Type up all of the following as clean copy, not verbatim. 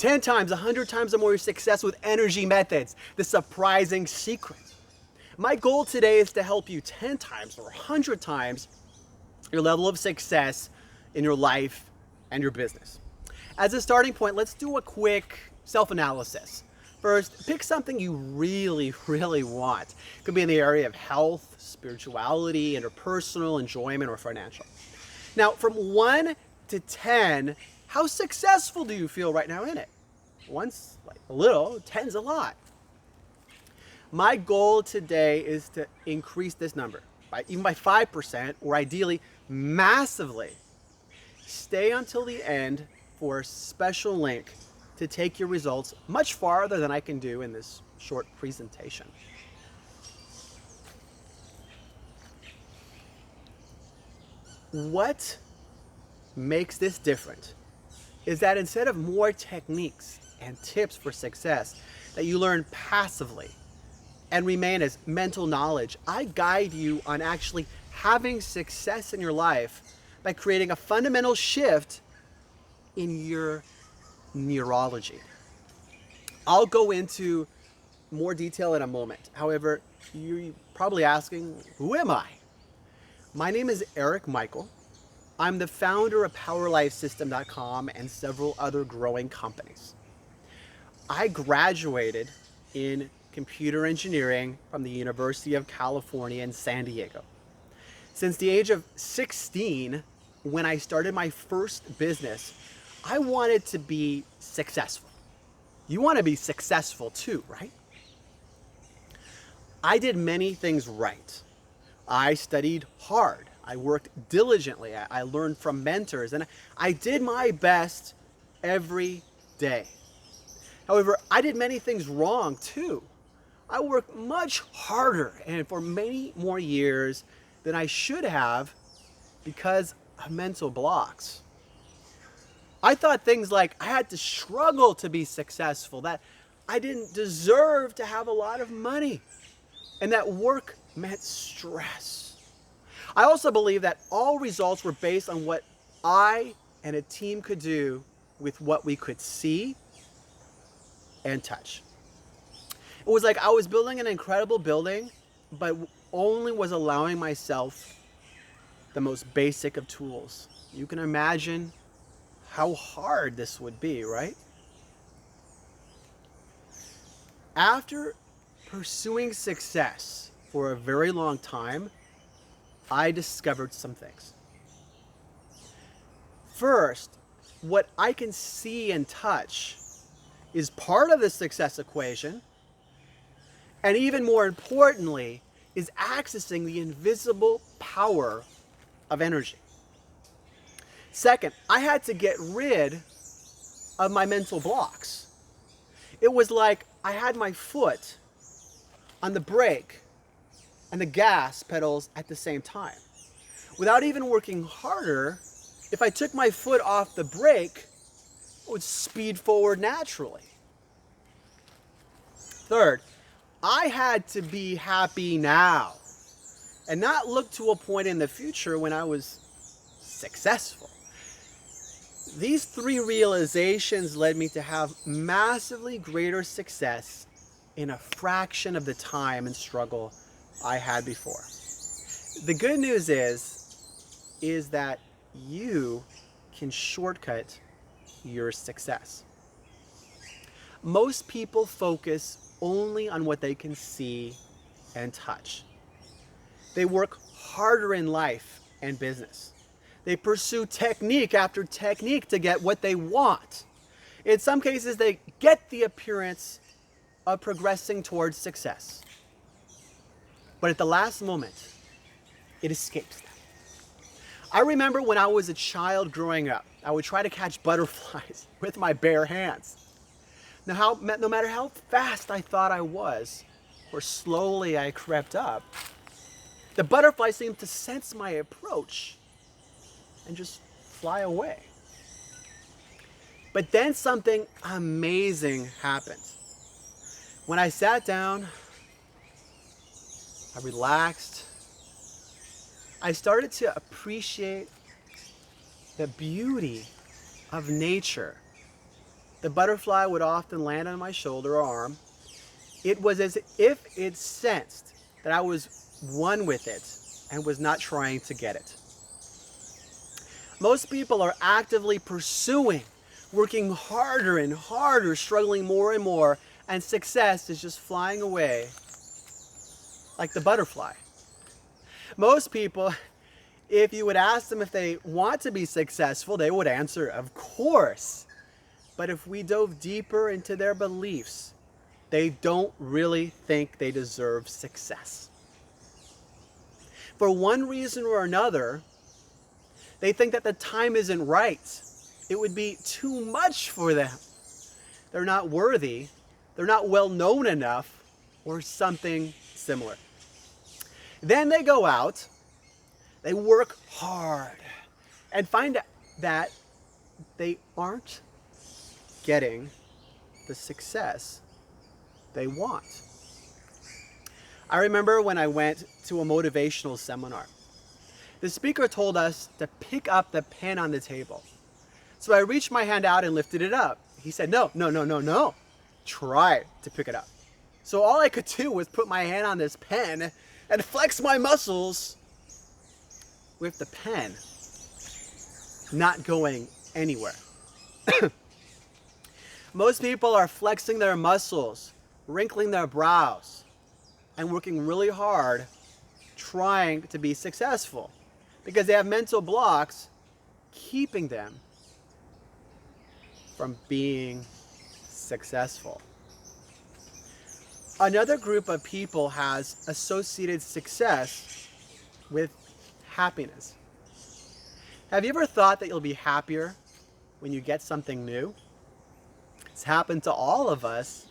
10 times, 100 times or more success with energy methods, the surprising secret. My goal today is to help you 10 times or 100 times your level of success in your life and your business. As a starting point, let's do a quick self-analysis. First, pick something you really, really want. It could be in the area of health, spirituality, interpersonal, enjoyment, or financial. Now, from 1 to 10, how successful do you feel right now in it? 1's like a little, 10's a lot. My goal today is to increase this number, even by 5%, or ideally massively. Stay until the end for a special link to take your results much farther than I can do in this short presentation. What makes this different is that instead of more techniques and tips for success that you learn passively and remain as mental knowledge, I guide you on actually having success in your life by creating a fundamental shift in your neurology. I'll go into more detail in a moment. However, you're probably asking, who am I? My name is Eric Michael. I'm the founder of PowerLifeSystem.com and several other growing companies. I graduated in computer engineering from the University of California in San Diego. Since the age of 16, when I started my first business, I wanted to be successful. You want to be successful too, right? I did many things right. I studied hard. I worked diligently. I learned from mentors, and I did my best every day. However, I did many things wrong too. I worked much harder and for many more years than I should have because of mental blocks. I thought things like I had to struggle to be successful, that I didn't deserve to have a lot of money, and that work meant stress. I also believed that all results were based on what I and a team could do with what we could see and touch. It was like I was building an incredible building, but only was allowing myself the most basic of tools. You can imagine how hard this would be, right? After pursuing success for a very long time, I discovered some things. First, what I can see and touch is part of the success equation, and even more importantly, is accessing the invisible power of energy. Second, I had to get rid of my mental blocks. It was like I had my foot on the brake and the gas pedals at the same time. Without even working harder, if I took my foot off the brake, it would speed forward naturally. Third, I had to be happy now and not look to a point in the future when I was successful. These three realizations led me to have massively greater success in a fraction of the time and struggle I had before. The good news is that you can shortcut your success. Most people focus only on what they can see and touch. They work harder in life and business. They pursue technique after technique to get what they want. In some cases, they get the appearance of progressing towards success. But at the last moment, it escapes them. I remember when I was a child growing up, I would try to catch butterflies with my bare hands. Now, no matter how fast I thought I was, or slowly I crept up, the butterfly seemed to sense my approach and just fly away. But then something amazing happened. When I sat down, I relaxed, I started to appreciate the beauty of nature The butterfly would often land on my shoulder or arm. It was as if it sensed that I was one with it and was not trying to get it. Most people are actively pursuing, working harder and harder, struggling more and more, and success is just flying away like the butterfly. Most people, if you would ask them if they want to be successful, they would answer, of course. But if we dove deeper into their beliefs, they don't really think they deserve success. For one reason or another, they think that the time isn't right. It would be too much for them. They're not worthy, they're not well known enough, or something similar. Then they go out, they work hard, and find that they aren't getting the success they want. I remember when I went to a motivational seminar. The speaker told us to pick up the pen on the table. So I reached my hand out and lifted it up. He said, no. Try to pick it up. So all I could do was put my hand on this pen and flex my muscles with the pen not going anywhere. Most people are flexing their muscles, wrinkling their brows, and working really hard trying to be successful because they have mental blocks keeping them from being successful. Another group of people has associated success with happiness. Have you ever thought that you'll be happier when you get something new? It's happened to all of us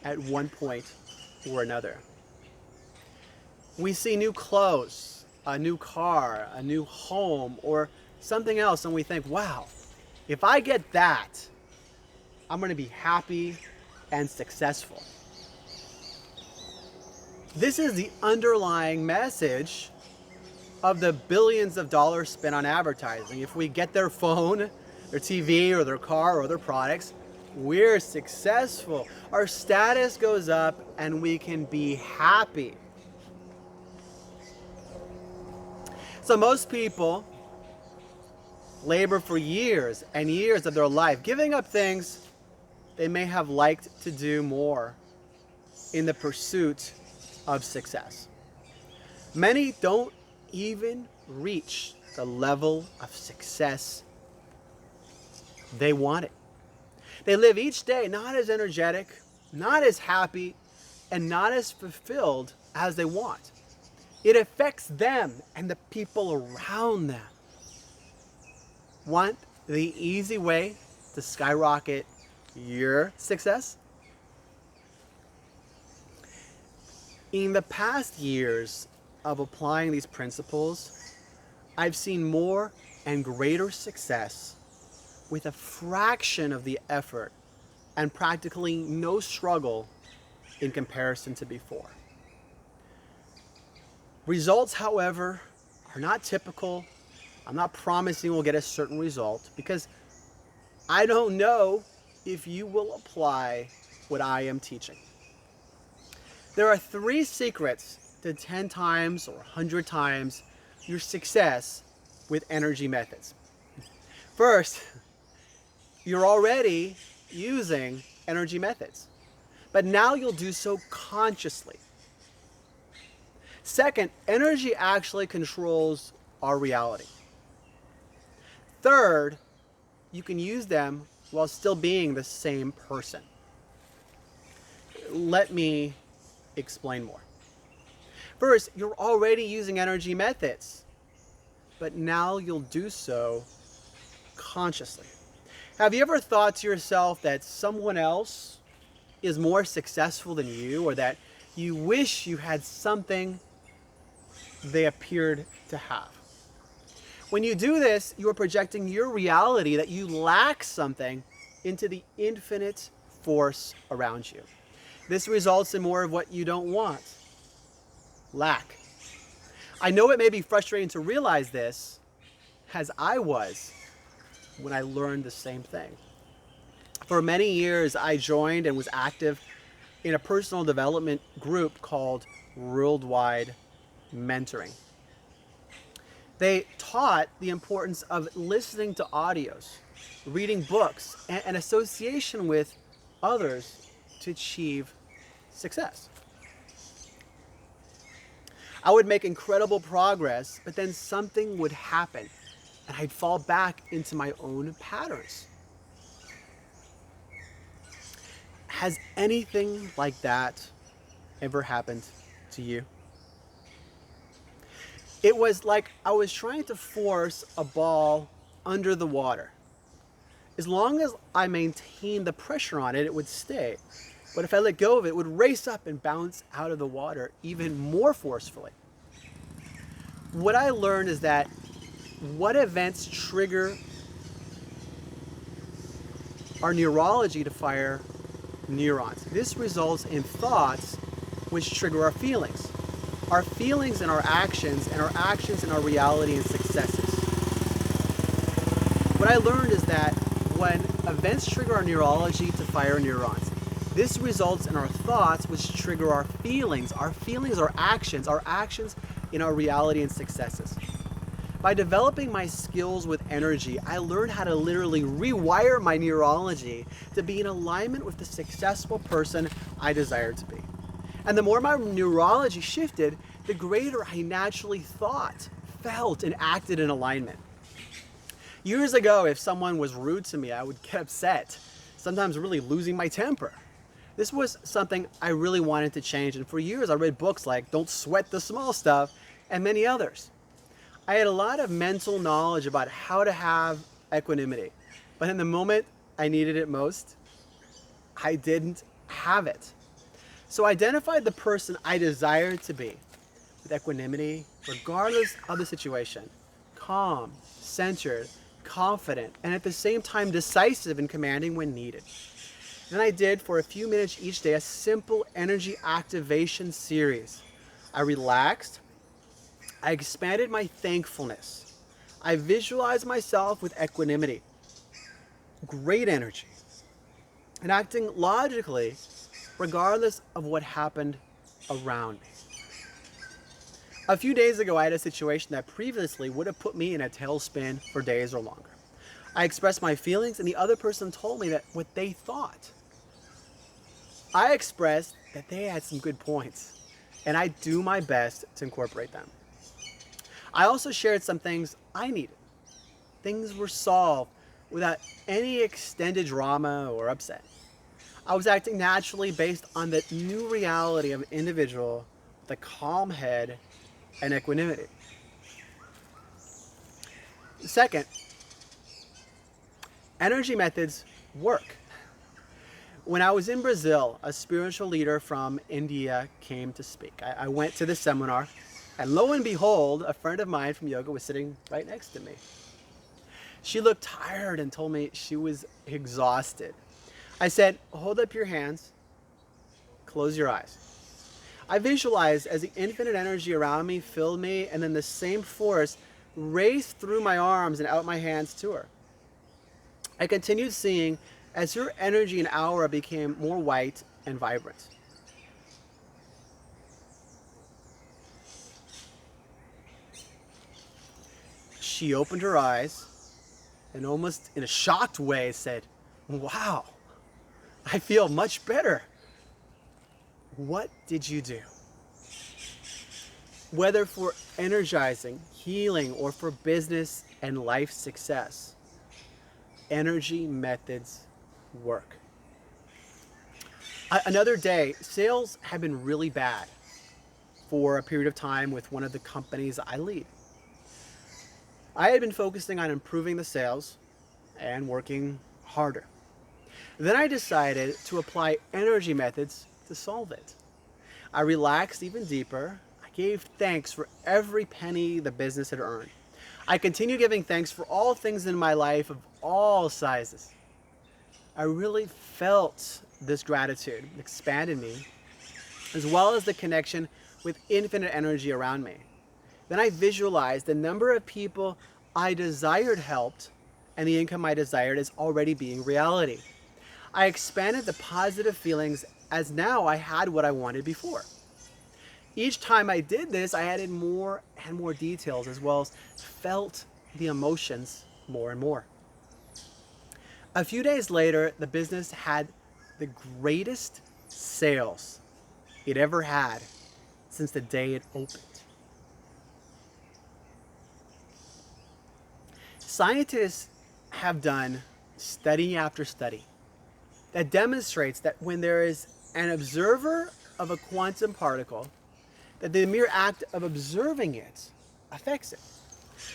at one point or another. We see new clothes, a new car, a new home, or something else, and we think, wow, if I get that, I'm going to be happy and successful. This is the underlying message of the billions of dollars spent on advertising. If we get their phone, their TV, or their car, or their products, we're successful. Our status goes up and we can be happy. So most people labor for years and years of their life, giving up things they may have liked to do more in the pursuit of success. Many don't even reach the level of success they wanted. They live each day not as energetic, not as happy, and not as fulfilled as they want. It affects them and the people around them. Want the easy way to skyrocket your success? In the past years of applying these principles, I've seen more and greater success with a fraction of the effort and practically no struggle in comparison to before. Results, however, are not typical. I'm not promising we'll get a certain result because I don't know if you will apply what I am teaching. There are 3 secrets to 10 times or 100 times your success with energy methods. First, you're already using energy methods, but now you'll do so consciously. Second, energy actually controls our reality. Third, you can use them while still being the same person. Let me explain more. First, you're already using energy methods, but now you'll do so consciously. Have you ever thought to yourself that someone else is more successful than you, or that you wish you had something they appeared to have? When you do this, you are projecting your reality that you lack something into the infinite force around you. This results in more of what you don't want. Lack. I know it may be frustrating to realize this, as I was when I learned the same thing. For many years, I joined and was active in a personal development group called Worldwide Mentoring. They taught the importance of listening to audios, reading books, and association with others to achieve success. I would make incredible progress, but then something would happen and I'd fall back into my own patterns. Has anything like that ever happened to you? It was like I was trying to force a ball under the water. As long as I maintained the pressure on it, it would stay. But if I let go of it, it would race up and bounce out of the water even more forcefully. What I learned is that what events trigger our neurology to fire neurons. This results in thoughts which trigger our feelings. Our feelings and our actions and our reality and successes. What I learned is that when events trigger our neurology to fire neurons, this results in our thoughts which trigger our feelings are actions in our reality and successes. By developing my skills with energy, I learned how to literally rewire my neurology to be in alignment with the successful person I desired to be. And the more my neurology shifted, the greater I naturally thought, felt, and acted in alignment. Years ago, if someone was rude to me, I would get upset, sometimes really losing my temper. This was something I really wanted to change, and for years I read books like Don't Sweat the Small Stuff and many others. I had a lot of mental knowledge about how to have equanimity, but in the moment I needed it most, I didn't have it. So I identified the person I desired to be with equanimity, regardless of the situation. Calm, centered, confident, and at the same time decisive and commanding when needed. Then I did, for a few minutes each day, a simple energy activation series. I relaxed. I expanded my thankfulness. I visualized myself with equanimity, great energy, and acting logically regardless of what happened around me. A few days ago, I had a situation that previously would have put me in a tailspin for days or longer. I expressed my feelings, and the other person told me that what they thought. I expressed that they had some good points, and I do my best to incorporate them. I also shared some things I needed. Things were solved without any extended drama or upset. I was acting naturally based on the new reality of an individual with a calm head and equanimity. Second, energy methods work. When I was in Brazil, a spiritual leader from India came to speak. I went to the seminar, and lo and behold, a friend of mine from yoga was sitting right next to me. She looked tired and told me she was exhausted. I said, hold up your hands, close your eyes. I visualized as the infinite energy around me filled me, and then the same force raced through my arms and out my hands to her. I continued seeing as her energy and aura became more white and vibrant. She opened her eyes and almost in a shocked way said, "Wow, I feel much better. What did you do?" Whether for energizing, healing, or for business and life success, energy methods work. Another day, sales have been really bad for a period of time with one of the companies I lead. I had been focusing on improving the sales and working harder. Then I decided to apply energy methods to solve it. I relaxed even deeper. I gave thanks for every penny the business had earned. I continued giving thanks for all things in my life of all sizes. I really felt this gratitude expand in me, as well as the connection with infinite energy around me. Then I visualized the number of people I desired helped and the income I desired as already being reality. I expanded the positive feelings as now I had what I wanted before. Each time I did this, I added more and more details, as well as felt the emotions more and more. A few days later, the business had the greatest sales it ever had since the day it opened. Scientists have done study after study that demonstrates that when there is an observer of a quantum particle, that the mere act of observing it affects it.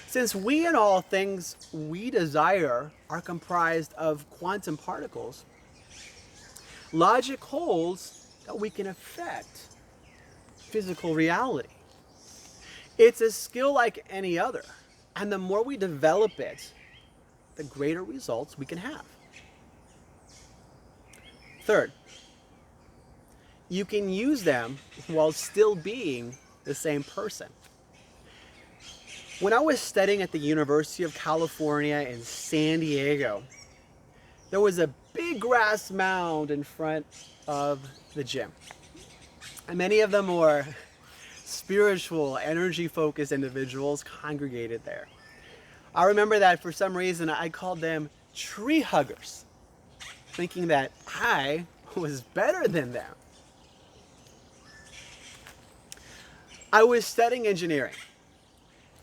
Since we and all things we desire are comprised of quantum particles, logic holds that we can affect physical reality. It's a skill like any other, and the more we develop it, the greater results we can have. Third, you can use them while still being the same person. When I was studying at the University of California in San Diego, there was a big grass mound in front of the gym. And many of them were spiritual, energy-focused individuals congregated there. I remember that for some reason I called them tree huggers, thinking that I was better than them. I was studying engineering,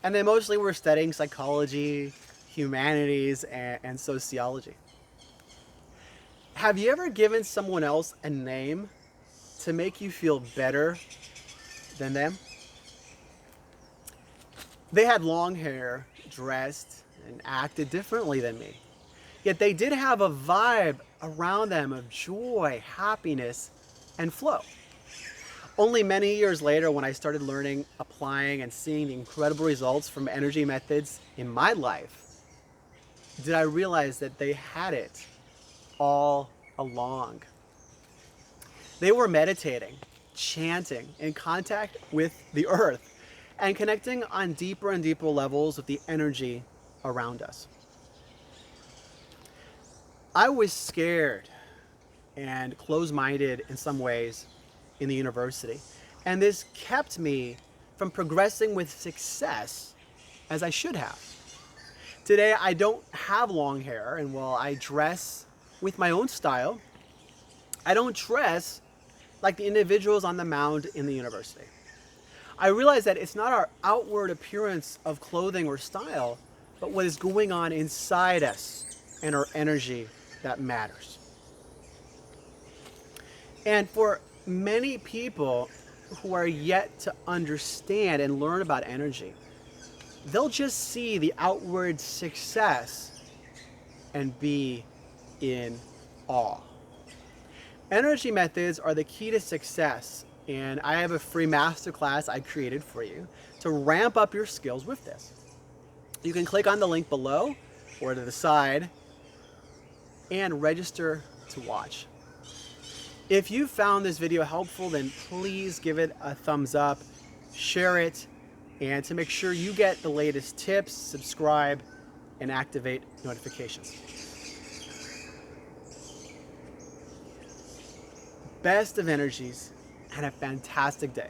and they mostly were studying psychology, humanities, and sociology. Have you ever given someone else a name to make you feel better than them? They had long hair, dressed, and acted differently than me. Yet they did have a vibe around them of joy, happiness, and flow. Only many years later, when I started learning, applying, and seeing the incredible results from energy methods in my life, did I realize that they had it all along. They were meditating, chanting, in contact with the earth, and connecting on deeper and deeper levels with the energy around us. I was scared and closed-minded in some ways in the university, and this kept me from progressing with success as I should have. Today, I don't have long hair, and while I dress with my own style, I don't dress like the individuals on the mound in the university. I realize that it's not our outward appearance of clothing or style, but what is going on inside us and our energy that matters. And for many people who are yet to understand and learn about energy, they'll just see the outward success and be in awe. Energy methods are the key to success, and I have a free masterclass I created for you to ramp up your skills with this. You can click on the link below or to the side and register to watch. If you found this video helpful, then please give it a thumbs up, share it, and to make sure you get the latest tips, subscribe, and activate notifications. Best of energies, and a fantastic day.